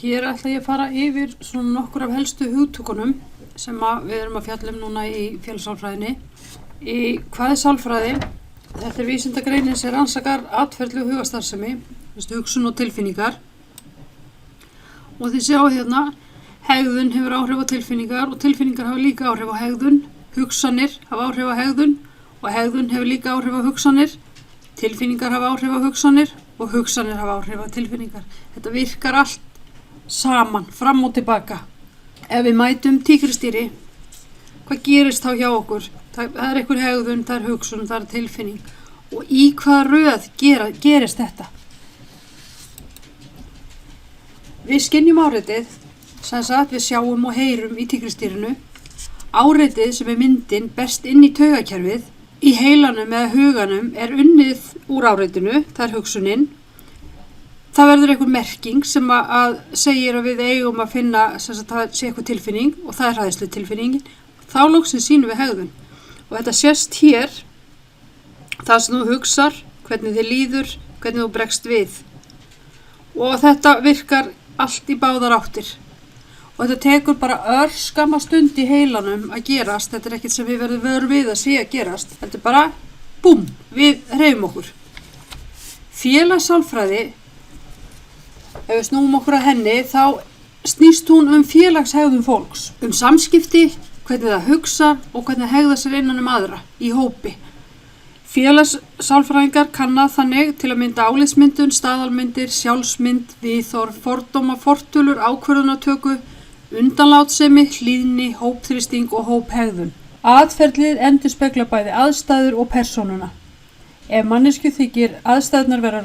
Hér ætla ég að fara yfir svona nokkur af helstu hugtökunum sem við erum að fjalla núna í félagssálfræðinni. Hvað er sálfræði? Þetta er vísindagreinin sem rannsakar atferli og hugarstarfsemi, hugsun og tilfinningar. Og þið sjáu hérna, hegðun hefur áhrif á tilfinningar og tilfinningar hafa líka áhrif á hegðun. Hugsanir hafa áhrif á hegðun og hegðun hefur líka áhrif á hugsanir. Tilfinningar hafa áhrif á hugsanir og hugsanir hafa áhrif á tilfinningar. Þetta virkar allt saman, fram og tilbaka. Ef við mætum tígristýri, hvað gerist þá hjá okkur? Það er einhver hegðun, það er hugsun, það er tilfinning. Og í hvaða röð gerist þetta? Við skynjum áreitið, sem sagt við sjáum og heyrum í tígristýrinu. Áreitið sem er myndin berst inn í taugakerfið. Í heilanum eða huganum er unnið úr áreitinu, það er hugsunin. Það verður einhver merking sem að segir að við eigum að finna sem sagt það sé eitthvað tilfinning og það er hræðslu tilfinningin. Þá loksins sýnum við hegðun. Og þetta sést hér, það sem þú hugsar, hvernig þið líður, hvernig þú bregst við. Og þetta virkar allt í báðar áttir. Og þetta tekur bara örskamma stund í heilanum að gerast. Þetta er ekkert sem við verðum vör við að sé að gerast. Þetta er bara, búm, við hreyfum okkur. Félagssálfræði, ef við snúum okkur að henni, þá snýst hún félagshegðun fólks, samskipti, hvernig það hugsar og hvernig hegða sér innan aðra í hópi. Félagssálfræðingar kanna þannig til að mynda álitsmyndun, staðalmyndir, sjálfsmynd, viðhorf, fordóma, fortölur, ákvörðunartöku, undanlátsemi, hlýðni, hópþrýsting og hóphegðun. Atferlið endurspeglar bæði aðstæður og persónuna. Ef manneskju þykir aðstæðurnar vera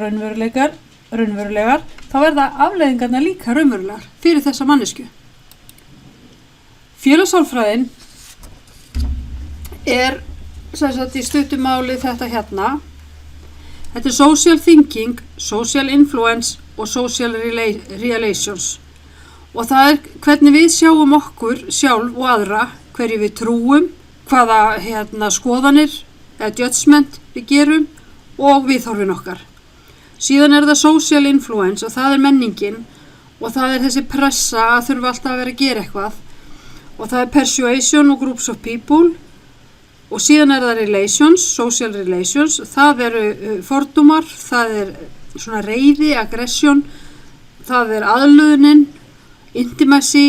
raunverulegar, þá verða afleiðingarnar líka raunverulegar fyrir þessa manneskju. Félagssálfræðin er sem sagt í stuttu máli þetta hérna. Þetta er social thinking, social influence og social relations. Og það er hvernig við sjáum okkur sjálf og aðra, hverju við trúum, hvaða skoðanir eða judgment við gerum og viðhorfin okkar. Síðan er það social influence og það er menningin og það er þessi pressa að þurfa alltaf að vera að gera eitthvað. Og það er persuasion og groups of people og síðan er það relations, social relations, það eru fordómar, það er svona reiði, aggression, það er aðlöðunin, intimacy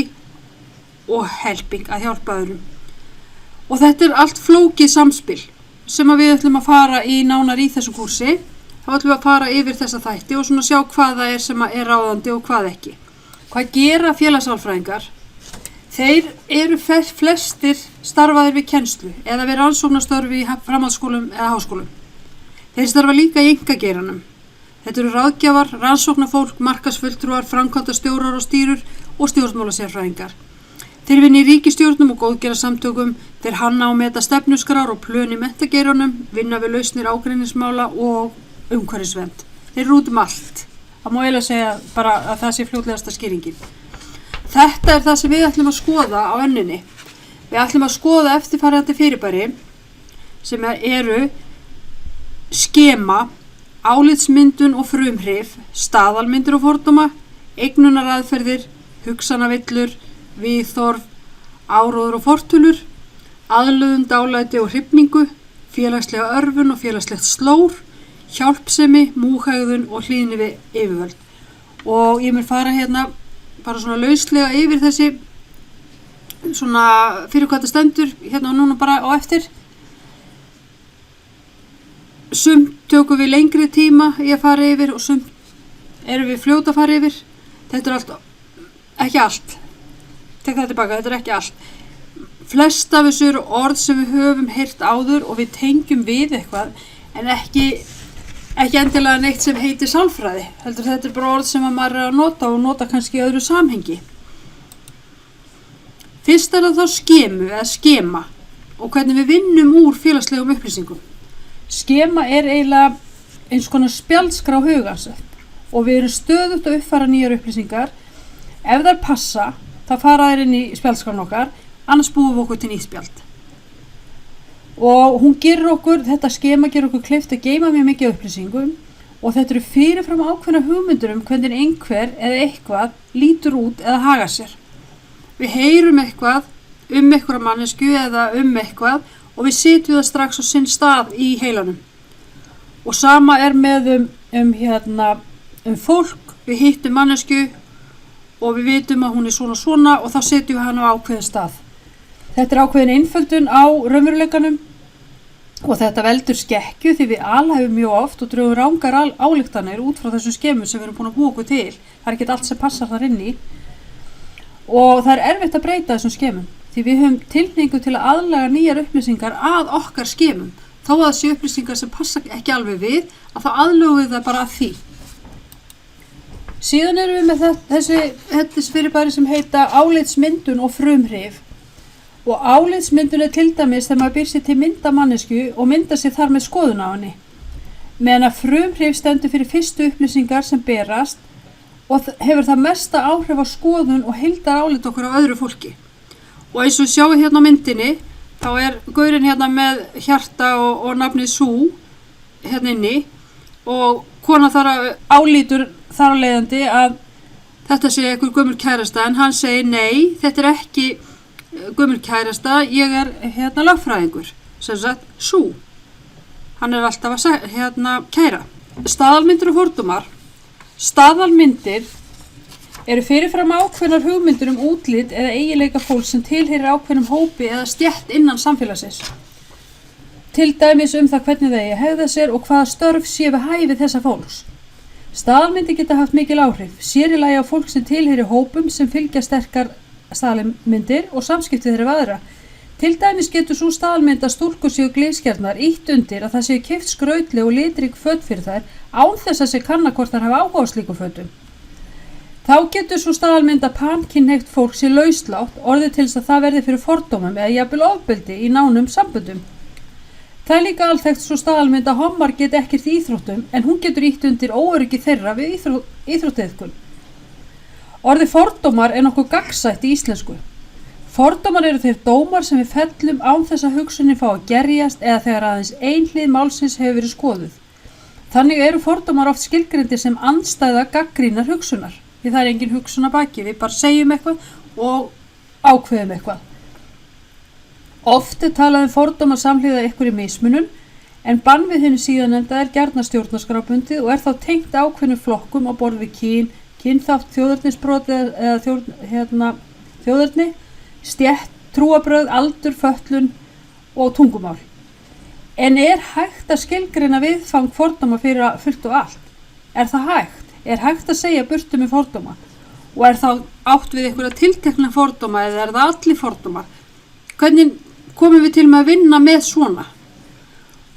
og helping, að hjálpa öðrum. Og þetta er allt flókið samspil sem við ætlum að fara í nánar í þessu kúrsi. Þá ætlum við að fara yfir þessa þætti og svona sjá hvað það er sem er ráðandi og hvað ekki. Hvað gera félagssálfræðingar? Þeir eru flestir starfaðir við kennslu eða við rannsóknarstörfi í framhaldsskólum eða háskólum. Þeir starfa líka í einkageiranum. Þetta eru ráðgjafar, rannsóknarfólk, markaðsfulltrúar, framkvæmdastjórar og stýrur og stjórnmálasérfræðingar. Þeir vinna í ríkisstjórnum og góðgerðarsamtökum, þeir hanna og meta stefnuskrár og plön í menntageiranum, vinna við lausnir ágreiningsmála og umhverfisvernd. Þeir eru út allt. Það má eiginlega segja bara að það sé fljótlegasta skýringin. Þetta er það sem við ætlum að skoða á önninni. Við ætlum að skoða eftirfarandi fyrirbæri sem eru skema, álitsmyndun og frumhrif, staðalmyndir og fordóma, eignunaraðferðir, hugsanavillur, viðhorf, áróður og fortölur, aðlöðun, dálæti og hrifningu, félagslega örvun og félagslegt slór, hjálpsemi, múhægðun og hlýðni við yfirvöld. Og ég mun fara hérna bara svona lauslega yfir þessi svona fyrir hvað þetta stendur hérna og núna bara á eftir. Sumt tökum við lengri tíma í að fara yfir og sumt erum við fljóta að fara yfir. Þetta er allt, ekki allt. Tek það tilbaka, þetta er ekki allt. Flest af þessu eru orð sem við höfum heyrt áður og við tengjum við eitthvað en ekki endilega neitt sem heitir sálfræði. Heldur þetta er bara orð sem maður er að nota og nota kannski í öðru samhengi. Fyrst er það þá skemu eða skema og hvernig við vinnum úr félagslegum upplýsingum. Skema er eiginlega eins konar spjaldskrá hugans og við erum stöðugt að uppfæra nýjar upplýsingar. Ef þær passa, þá fara þær inn í spjaldskrána okkar, annars búum við okkur til nýtt spjald. Og hún gerir okkur, þetta skema gerir okkur kleift að geyma mjög mikið upplýsingum og þetta eru fyrirfram ákveðna hugmyndir hvernig einhver eða eitthvað lítur út eða hagar sér. Við heyrum eitthvað einhverja mannesku eða eitthvað og við setjum það strax á sinn stað í heilanum. Og sama er með fólk, við hittum mannesku og við vitum að hún er svona og þá setjum við hana á ákveðin stað. Þetta er ákveðin einföldun á raunveruleikanum og þetta veldur skekkju því við alhæfum mjög oft og drögum rangar ályktanir út frá þessum skemum sem við erum búin að búa okkur til. Það er ekki allt sem passar þar inn í og það er erfitt að breyta þessum skemum því við höfum tilhneigingu til að aðlaga nýjar upplýsingar að okkar skemum. Þó að þessi upplýsingar sem passa ekki alveg við, að þá aðlögum við það bara að því. Síðan erum við með þessi fyrirbæri sem heita álitsmyndun og frumhrif. Og álitsmyndun er til dæmis þegar maður býr sér til myndamannesku og myndar sér þar með skoðun á henni. Meðan að frumhrif stendur fyrir fyrstu upplýsingar sem berast og hefur það mesta áhrif á skoðun og heildar álit okkur á öðru fólki. Og eins og sjáum hérna á myndinni, þá er gaurinn hérna með hjarta og nafnið Sue hérna inni og kona þar álítur þar á leiðandi að þetta sé einhver gömul kærasta en hann segir nei, þetta er ekki gömul kærasta, ég er hérna lögfræðingur, sem sagt Sue. Hann er alltaf að kæra. Staðalmyndir og fordómar. Staðalmyndir eru fyrirfram ákveðnar hugmyndir útlit eða eiginleika fólks sem tilheyrir ákveðnum hópi eða stétt innan samfélagsins. Til dæmis það hvernig það eigi að hegða sér og hvaða störf sé við hæfi þessa fólks. Staðalmyndir geta haft mikil áhrif, sér í lagi á fólk sem tilheyrir hópum sem fylgja sterkar staðalmyndir og samskipti þeirra við aðra. Til dæmis getur sú staðalmynd að stúlkur séu gleðskjarnar ítt undir að það séu keypt skrautleg og litrík föt fyrir þær án þess að sé kanna hvort þær hafa áhuga á slíkum fötum. Þá getur svo staðalmynd að pankynhneigt fólk sé lauslátt orðið til þess að það verði fyrir fordómum eða jafnvel ofbeldi í nánum samböndum. Það er líka alþekkt svo staðalmynd að hommar geti ekkert í íþróttum en hún getur ítt undir óöryggi þeirra við íþróttaiðkun. Orðið fordómar er nokkuð gagnsætt í íslensku. Fordómar eru þeir dómar sem við fellum án þess að hugsunin fá að gerjast eða þegar aðeins ein hlið málsins hefur verið skoðuð. Þannig eru fordómar oft skilgreindir sem andstæða gagnrýnar hugsunar. Því það er engin hugsun að baki, við bara segjum eitthvað og ákveðum eitthvað. Oft er talað fordómar samhliða einhverri mismunun, en bann við hinu síðanefnda er gjarnan stjórnarskrárbundið og er þá tengt ákveðnum flokkum á borð við kynþátt, þjóðernisbrot eða þjóðerni, stétt, trúarbrögð, aldur, fötlun og tungumál. En er hægt að skilgreina viðfang fordóma fyrir fullt og allt? Er það hægt? Er hægt að segja burtu með fordóma? Og er þá átt við einhverja tiltekna fordóma eða er það allir fordómar? Hvernig komum við til með að vinna með svona?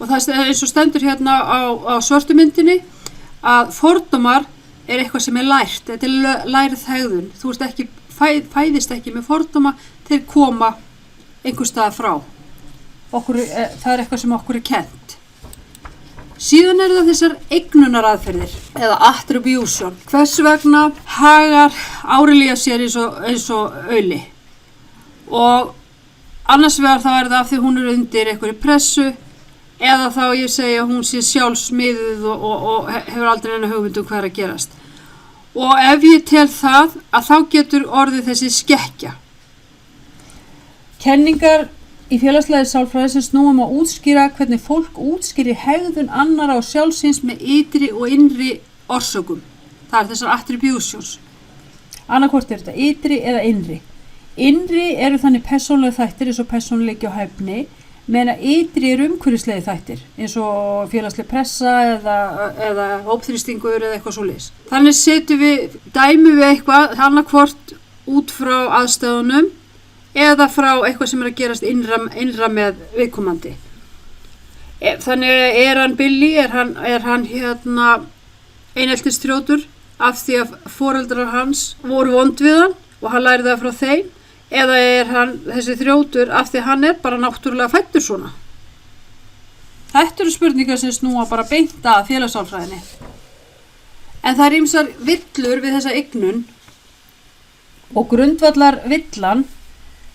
Og það er eins og stendur hérna á svörtu myndinni að fordómar er eitthvað sem er lært, þetta er lærið hegðun. Þú fæðist ekki með fordóma til koma einhvers staðar frá. Það er eitthvað sem okkur er kennt. Síðan eru það þessar eignunaraðferðir eða attribution. Hvers vegna hagar Árelía sér eins og Auli? Og annars vegar þá er það af því hún er undir einhverju pressu eða þá ég segja að hún sé sjálfsmiðuð og hefur aldrei neina hugmynd hvað er að gerast. Og ef ég tel það að þá getur orðið þessi skekkja. Kenningar í félagslegri sálfræði sem snúum að útskýra hvernig fólk útskýrir hegðun annarra og sjálfsins með ytri og innri orsökum. Það er þessar attributions. Annarkvort er þetta ytri eða innri. Innri eru þannig persónulegi þættir eins og persónuleiki og hæfni, meðan ytri eru umhverfislegi þættir eins og félagsleg pressa eða hópþrýstingur eða eitthvað svoleiðis. Þannig dæmum við eitthvað annarkvort út frá aðstæðunum eða frá eitthvað sem er að gerast innra með viðkomandi. Þannig er hann Billy, er hann eineltisþrjótur af því að foreldrar hans voru vond við hann og hann lærði það frá þeim, eða er hann þessi þrjótur af því að hann er bara náttúrulega fæddur svona. Þetta eru spurningar sem snúa bara beint að félagssálfræðinni. En það er ýmsar villur við þessa eignun og grundvallar villan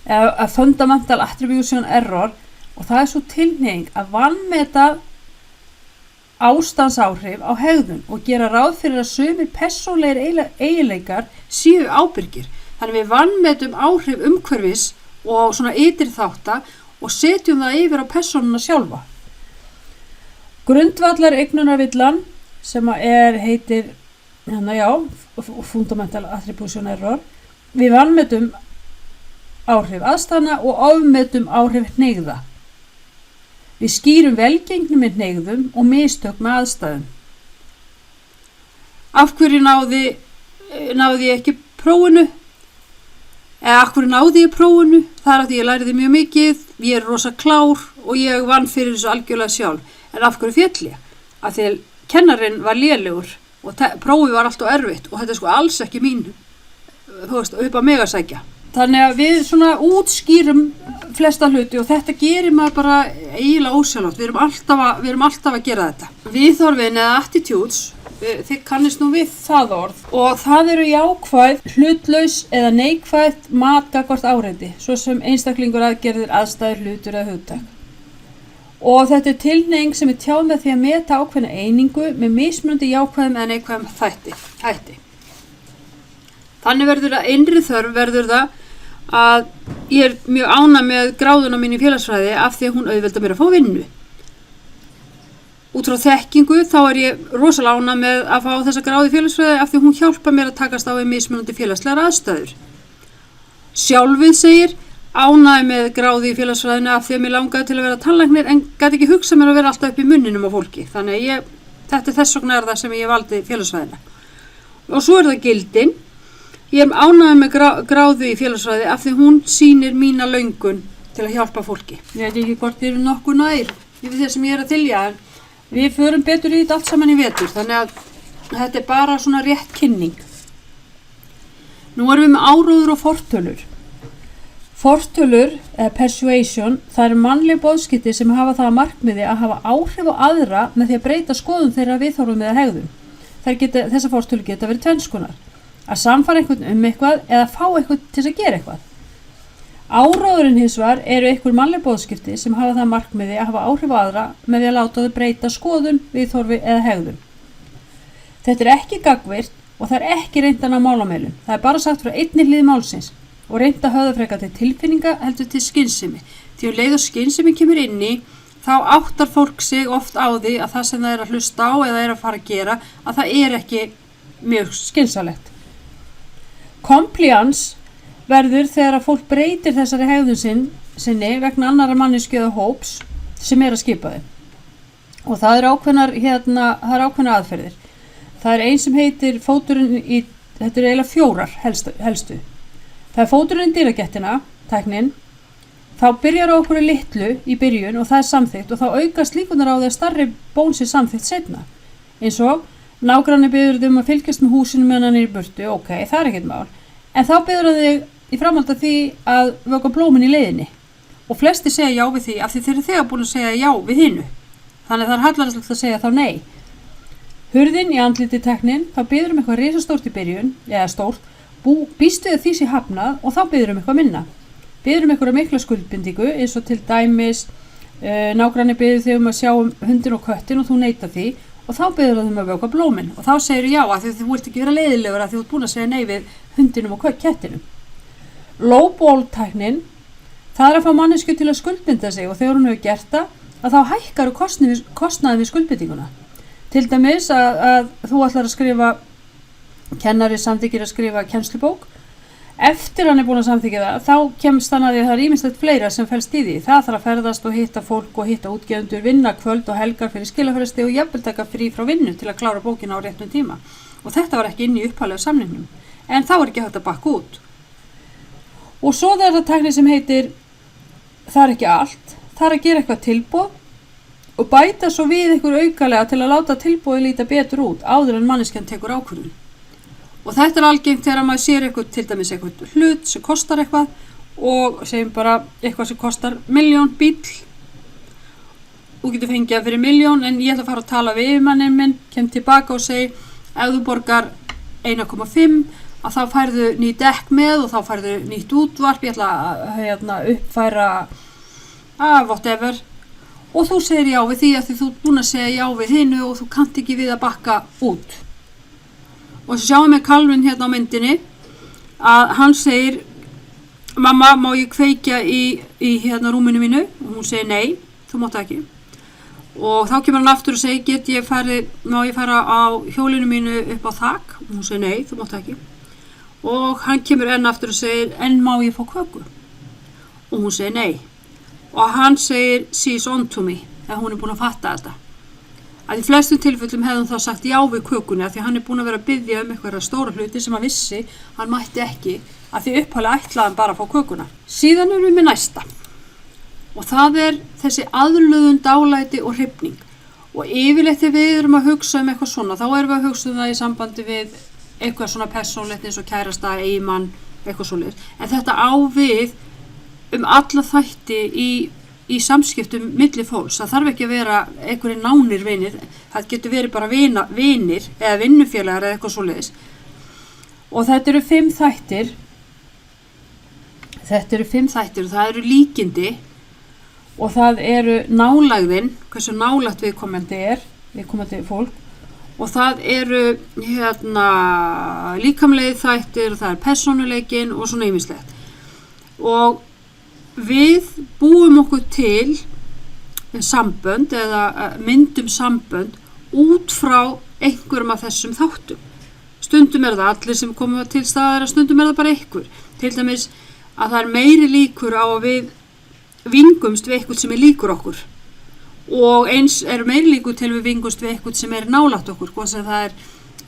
eða fundamental attribution error og það er svo tilhneiging að vanmeta ástandsáhrif á hegðun og gera ráð fyrir að sumir persónlegir eiginleikar séu ábyrgir. Þannig við vanmetum áhrif umhverfis og svona ytri þátta og setjum það yfir á persónuna sjálfa. Grundvallar eignunarvillan sem heitir fundamental attribution error. Við vanmetum áhrif aðstæðna og ofmetum áhrif hneigða. Við skýrum velgengni með hneigðum og mistök með aðstæðum. Af hverju náði ég ekki prófinu? Eða af hverju náði ég prófinu? Það af því ég læriði mjög mikið, ég rosa klár og ég vann fyrir þessu algjörlega sjálf. En af hverju féll ég? Af því kennarinn var lélegur og prófið var allt og erfitt og þetta sko alls ekki mín, upp á mig að sækja. Þannig að við svona útskýrum flesta hluti og þetta gerir maður bara eiginlega ósjálfrátt. Við erum alltaf að gera þetta. Viðhorfin eða attitudes, þið kannist nú við það orð og það eru jákvæð, hlutlaus eða neikvæð mat gagnvart áreiti, svo sem einstaklingur, aðgerðir, aðstæður, hlutur eða hugtak. Og þetta tilhneiging sem tjáð með því að meta ákveðna einingu með mismunandi jákvæðum eða neikvæðum hætti. Þannig verður að innri þörf verður það að ég er mjög ánægð með gráðuna mín í félagsfræði af því að hún auðveldar mér að fá vinnu. Út frá þekkingu þá er ég rosalega ánægð með að fá þessa gráðu í félagsfræði af því að hún hjálpar mér að takast á við mismunandi félagslegar aðstæður. Sjálfið segir ánægð með gráðu í félagsfræðinu af því að mér langaði til að vera tannlæknir en gat ekki hugsað mér að vera alltaf upp í munninum á fólki. Þannig að þetta þess vegna það sem ég valdi félagsfræðina. Og svo það gildin. Ég er ánægð með gráðu í félagsfræði af því hún sýnir mína löngun til að hjálpa fólki. Ég veit ekki hvort þið eru nokkuð nær yfir það sem ég að þylja en við förum betur í þetta allt saman í vetur þannig að þetta er bara svona rétt kynning. Nú erum við með áróður og fortölur. Fortölur eða persuasion, það eru mannleg boðskipti sem hafa það að markmiði að hafa áhrif á aðra með því að breyta skoðun þeirra viðhorfum eða hegðun. Þessar fortölur geta verið tvenns konar. Að samfara einhvern eitthvað eða fá einhvern til að gera eitthvað. Áróðurinn hins vegar eru einhver mannleg boðskipti sem hafa það markmiði að hafa áhrif á aðra með því að láta þau breyta skoðun, viðhorfi eða hegðun. Þetta er ekki gagnvirkt og það er ekki reynt að ná málameilum. Það er bara sagt frá einni hlið málsins og reynt að höfða frekar til tilfinninga heldur til skynsemi. Því leið og skynsemi kemur inn í þá áttar fólk sig oft á því að það sem það er að hlusta á eða er að fara að gera að það er ekki mjög skynsamlegt. Compliance verður þegar að fólk breytir þessari hegðun sinni vegna annarra mannesku eða hóps sem er að skipa þeim. Og það er ákveðnar aðferðir. Það er ein sem heitir fóturinn í, þetta eru eiginlega 4 helstu. Það er fóturinn í dýragettina, tæknin. Þá byrjar á okkur litlu í byrjun og það er samþykkt og þá aukast líkurnar á því að stærri bón sé samþykkt seinna. Eins og nágranni biður þig að fylgjast með húsinu meðan hann er í burtu, ok, það er ekkert mál. En þá biður hann þig í framhaldi af því að vökva blómin í leiðinni. Og flestir segja já við því af því þeir eru þegar búin að segja já við hinu. Þannig það er hallarslegt að segja þá nei. Hurðin í andliti tæknin, þá biður eitthvað risastórt í byrjun, eða stórt, býst við að því sé hafnað og þá biður eitthvað minna. Biður eitthvað mikla skuldbindingu eins og til dæmis nágranni biður þig að sjá hundin og köttin og þú neitar því. Og þá biður það að vökva blómin og þá segir já að því þú vilt ekki vera leiðilegur að þú ert búin að segja nei við hundinum og kettinum. Lowball tæknin, það er að fá mannesku til að skuldbinda sig og þegar hún hefur gert það að þá hækkar kostnaði við skuldbindinguna. Til dæmis að þú ætlar að skrifa, kennari samþykkir að skrifa kennslubók. Eftir hann er búin að samþykkja það, þá kemst hann að því að það er ýmislegt fleira sem felst í því. Það þarf að ferðast og hitta fólk og hitta útgefundur, vinna kvöld og helgar fyrir skilafresti og jafnvel taka frí frá vinnu til að klára bókina á réttum tíma. Og þetta var ekki inn í upphaflega samningnum, en þá er ekki hægt að bakka út. Og svo það er það tækni sem heitir, það er ekki allt, það er að gera eitthvað tilboð og bæta svo við einhver aukalega til að láta tilboði líta betur út áður en manneskjan tekur ákvörðun. Og þetta er algengt þegar maður sér eitthvað, til dæmis eitthvað hlut sem kostar eitthvað og segjum bara eitthvað sem kostar 1.000.000 bíll. Þú getur fengið það fyrir 1.000.000 en ég ætla að fara að tala við yfirmanninn minn, kem tilbaka og segi ef þú borgar 1,5 að þá færðu ný dekk með og þá færðu nýtt útvarp, ég ætla að uppfæra whatever og þú segir já við því að þú ert búin að segja já við hinu og þú kannt ekki við að bakka út. Og svo sjáum við Calvin hérna á myndinni að hann segir, mamma, má ég kveikja í hérna rúminu mínu? Og hún segir nei, þú mátt ekki. Og þá kemur hann aftur og segir, má ég fara á hjólinu mínu upp á þak? Og hún segir nei, þú mátt ekki. Og hann kemur enn aftur og segir, en má ég fá köku? Og hún segir nei. Og hann segir, she's on to me, þegar hún búin að fatta þetta. Að í flestum tilfellum hefði hann þá sagt já við kökunni, af því hann búin að vera að biðja einhverja stóra hluti sem hann vissi, hann mætti ekki, af því upphaflega ætlaði hann bara að fá kökuna. Síðan erum við með næsta. Og það þessi aðlögun, dálæti og hrifning. Og yfirleitt þegar við erum að hugsa eitthvað svona, þá erum við að hugsa það í sambandi við eitthvað svona persónlegt eins og kærasta, eiginmann, eitthvað svoleiðis. En þetta á við alla þætti í samskiptum milli fólks. Það þarf ekki að vera einhverjir nánir vinir, það getur verið bara vinir eða vinnufélagar eða eitthvað svoleiðis. Og þetta eru 5 þættir og það eru líkindi og það eru nálægðin, hversu nálægt viðkomandi fólk, og það eru líkamlegi þættir og það er persónuleikinn og svona ýmislegt. Og við búum okkur til sambönd eða myndum sambönd út frá einhverjum af þessum þáttum. Stundum það allir sem koma til staðar, stundum það bara einhver. Til dæmis að það meiri líkur á að við vingumst við eitthvað sem líkur okkur. Og eins meiri líkur til við vingumst við eitthvað sem nálægt okkur. Hvort sem það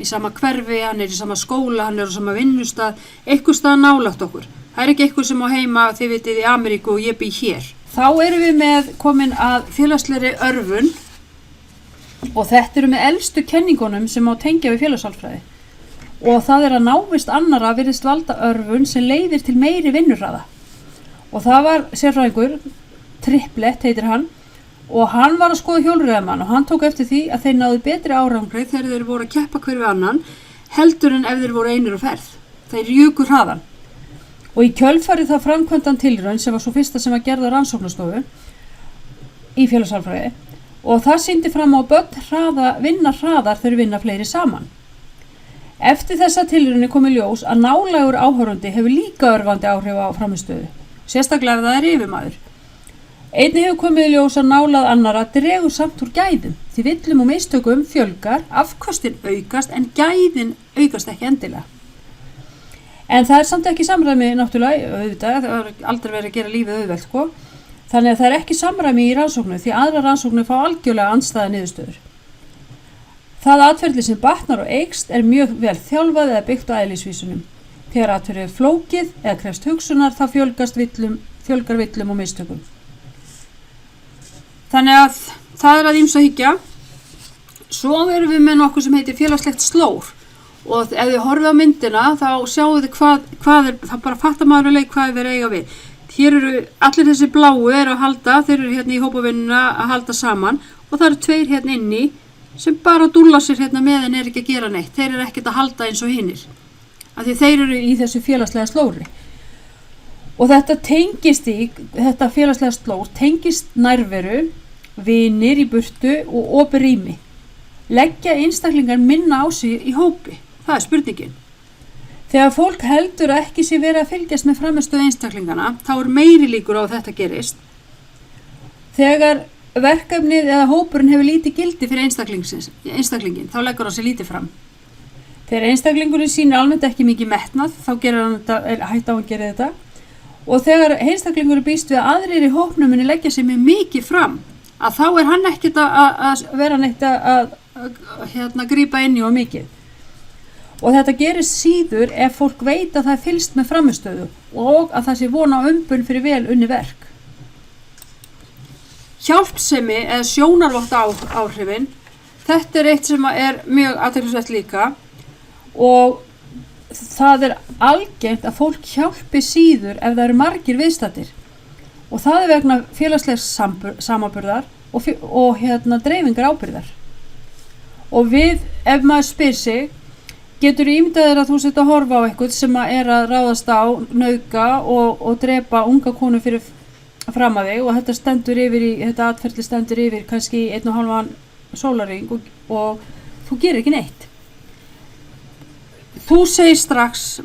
í sama hverfi, hann í sama skóla, hann á sama vinnustað, eitthvað stað nálægt okkur. Það ekki eitthvað sem á heima, þið vitið, í Ameríku og ég bý hér. Þá erum við komin að félagslegri örvun og þetta eru með elstu kenningunum sem má tengja við félagssálfræði. Og það að návist annarra virðist valda örvun sem leiðir til meiri vinnurhraða. Og það var sérfræðingur, Triplett heitir hann, og hann var að skoða hjólreiðamann og hann tók eftir því að þeir náðu betri árangri þegar þeir voru að keppa hver við annan heldur en ef þeir voru einir á ferð. Þeir juku hraðan. Og í kjölfarið þá framkvæmdan tilraun sem var svo fyrsta sem var gerð á rannsóknastofu í félagssálfræði og það sýndi fram á börn vinna hraðar þegar vinna fleiri saman. Eftir þessa tilraun kom í ljós að nálægur áhorfandi hefur líka örvandi áhrif á frammistöðu, sérstaklega ef það yfirmaður. Einnig hefur komið í ljós að nálægð annarra dregur samt úr gæðum, því villum og mistökum fjölgar, afköstin aukast en gæðin aukast ekki endilega. En það samt ekki samræmi náttúrulega, auðvitað, það aldrei verið að gera lífið auðvelt, sko. Þannig að það ekki samræmi í rannsóknu, því aðra rannsóknu fá algjörlega andstæða niðurstöður. Það atferli sem batnar og eykst mjög vel þjálfað eða byggt á eðlisvísunum. Þegar atferlið flókið eða krefst hugsunar, þá fjölgar villum og mistökum. Þannig að það að ýmsu að hyggja. Svo erum við með nokkuð sem heitir félagslegt slór. Og ef þið horfið á myndina þá sjáu þið hvað þá bara fattar maður hvað þeir eiga við. Hér eru allir þessi bláu að halda, þeir eru hérna í hópavinnuna að halda saman og það eru 2 hérna inni sem bara dúlla sér hérna með en ekki að gera neitt. Þeir eru ekkert að halda eins og hinnir. Af því þeir eru í þessu félagslega slóri. Og þetta félagslega slór tengist nærveru, vinir í burtu og opið rými. Leggja einstaklingar minna á sig í hópi. Það spurningin. Þegar fólk heldur ekki sé verið að fylgjast með frammistöðu einstaklingana, þá meiri líkur á að þetta gerist. Þegar verkefnið eða hópurinn hefur lítið gildi fyrir einstaklingin, þá leggur hann sér lítið fram. Þegar einstaklingurinn sýnir almennt ekki mikið metnað, þá hætti á að gera þetta. Og þegar einstaklingurinn býst við að aðrir í hópnum muni leggja sér mikið fram, að þá hann ekkert að vera neitt að grípa inn í og mikið. Og þetta gerist síður ef fólk veit að það fylgst með frammistöðu og að það sé von á umbun fyrir vel unni verk. Hjálpsemi eða sjónarvotta áhrifin, þetta eitt sem mjög athyglisvert líka og það algengt að fólk hjálpi síður ef það eru margir viðstaddir. Og það vegna félagslegs samanburðar og dreifingar ábyrgðar. Og ef maður spyr sig, getur ímyndað þér að þú sett að horfa á eitthvað sem að ráðast á, nauðga og drepa unga konu fyrir fram að þig og þetta atferli stendur yfir kannski 1,5 sólarhring og þú gerir ekki neitt. Þú segir strax,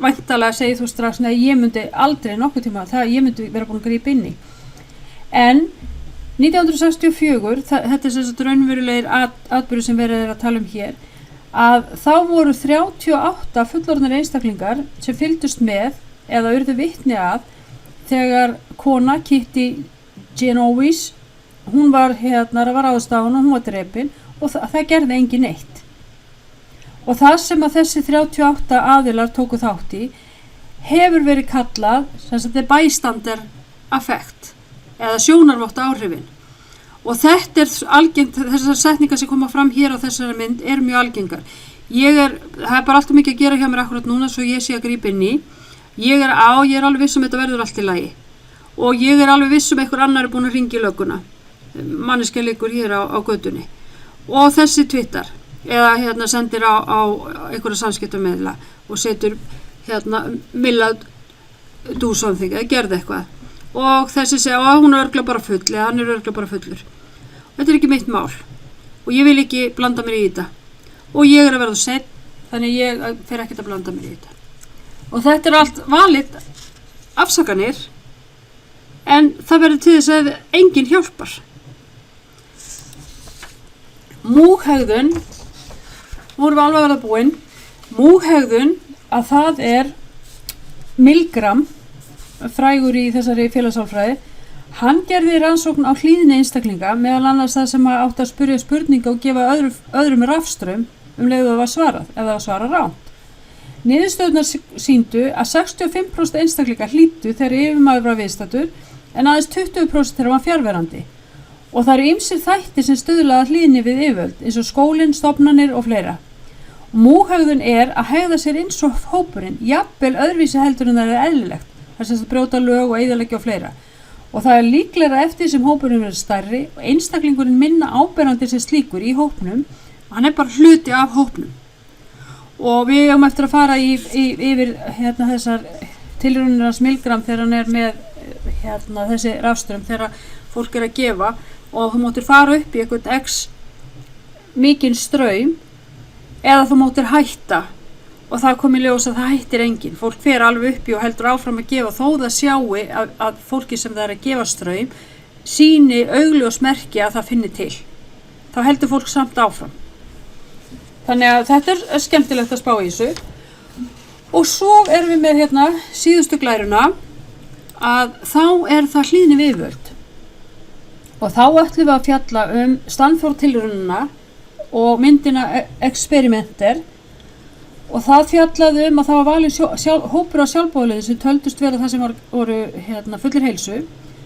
nei, ég myndi aldrei nokkuð tíma, ég myndi vera búin að grípa inn í. En 1964, þetta sem sagt raunverulegir atburðir sem verið að tala hér, að þá voru 38 fullorðnir einstaklingar sem fylgdust með eða urðu vitni að þegar kona Kitty Genovese, hún var ráðist á hana, hún var drepin og það gerði engin neitt. Og það sem að þessi 38 aðilar tóku þátt í hefur verið kallað bystander effect eða sjónarvotta áhrifin. Og þetta algengt, þessar setningar sem koma fram hér á þessari mynd mjög algengar. Það bara alltaf mikið að gera hjá mér akkurat núna svo ég sé að grípa inn í. Ég er alveg viss þetta verður allt í lagi. Og ég alveg viss einhver annar búin að hringja í lögguna. Manneskja liggur hér á götunni. Og þessi Twitter eða sendir á einhverja samskiptamiðla og setur Milla do something eða gerði eitthvað og þessi segja hún örugglega bara full eða hann örugglega bara fullur. Þetta ekki mitt mál og ég vil ekki blanda mér í þetta og ég að verða seinn þannig ég fer ekkert að blanda mér í þetta. Og þetta allt valið afsakanir en það verður til þess að enginn hjálpar. Múghegðun vorum við alveg að verða búin. Múghegðun að það Milgram, frægur í þessari félagssálfræði, hann gerði rannsókn á hlýðni einstaklinga meðal annars það sem átti að spyrja spurninga og gefa öðrum rafstraum leið það var svarað, ef það var svarað ránt. Niðurstöðurnar sýndu að 65% einstaklinga hlýddu þegar yfirmaður var viðstaddur en aðeins 20% þegar var fjarverandi. Og það ýmsir þættir sem stuðla að hlýðni við yfirvöld eins og skólinn, stofnanir og fleira. Múghegðun að hegða sér eins og hópurinn, jafnvel öðruvísi heldur en það eðlilegt, þar sem það brjóta lög og eyðileggja og fleira. Og það líklega eftir sem hópurinn verður stærri og einstaklingurinn minna áberandi sem slíkur í hópnum, hann bara hluti af hópnum. Og við eigum eftir að fara yfir þessar tilraunir hans Milgram þegar hann með þessi rafstraum þegar fólk að gefa og þú máttir fara upp í einhvern x mikinn straum eða þú máttir hætta og það kom í ljós að það hættir enginn. Fólk fer alveg upp í og heldur áfram að gefa þó það sjái að fólki sem það að gefa straum sýni augljós merki að það finni til. Þá heldur fólk samt áfram. Þannig að þetta skemmtilegt að spá í þessu. Og svo erum við með síðustu glæruna að þá það hlýðni við yfirvöld. Og þá ætlum við að fjalla Stanford tilraunina og myndina Experimenter og það fjallaði að það var valinn hópur af sjálfboðaliðum sem töldust vera það sem voru fullir heilsu,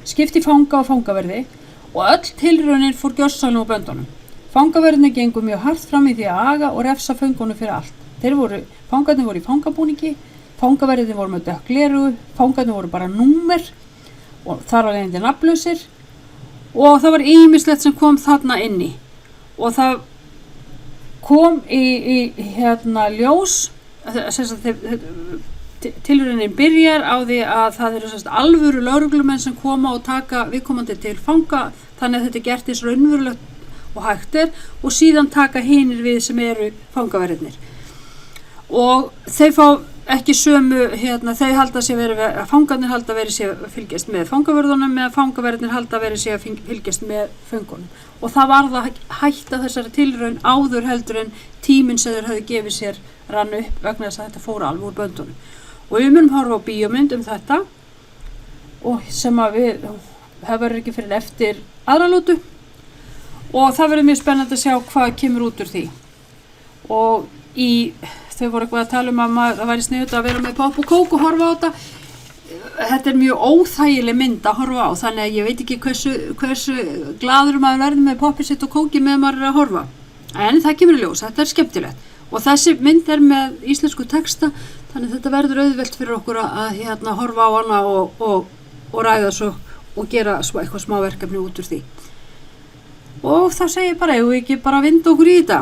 skipti fanga og fangaverði og öll tilraunin fór gjörsamlega á böndunum. Fangaverðinni gengu mjög hart fram í því að aga og refsa föngunum fyrir allt. Fangarnir voru í fangabúningi, fangaverðinni voru með dökk gleraugu, fangarnir voru bara númer og þar var leiðandi nafnlausir. Og það var ýmislegt sem kom þarna inni og það kom í ljós tilraunin byrjar á því að það eru alvöru lögreglumenn sem koma og taka viðkomandi til fanga þannig að þetta gert eins raunverulegt og hægt og síðan taka hinir við sem eru fangaverðirnir og þeir fá ekki sömu, þeir halda sér verið, fangarnir halda verið sér að fylgjast með fangaverðunum eða fangaverðinir halda verið sér að fylgjast með föngunum. Og það varð að hætta þessari tilraun áður heldur en tíminn sem þeir höfðu gefið sér rann upp vegna þess að þetta fór alveg úr böndunum. Og við munum horfa á bíómynd þetta og sem að það verður ekki fyrir eftir aðralótu og það verður mjög spennandi að sjá hvað kemur út úr því. Og þau voru eitthvað að tala að það væri sniðugt að vera með popp og kók og horfa á þetta. Þetta mjög óþægileg mynd að horfa á, þannig að ég veit ekki hversu glaður maður verður með poppið sitt og kóki með maður að horfa. En það kemur í ljós, þetta skemmtilegt. Og þessi mynd með íslensku texta, þannig að þetta verður auðvelt fyrir okkur að horfa á hana og ræða svo og gera eitthvað smá verkefni út úr því. Og þá segi ég bara, ég ekki bara vinda okkur í þetta.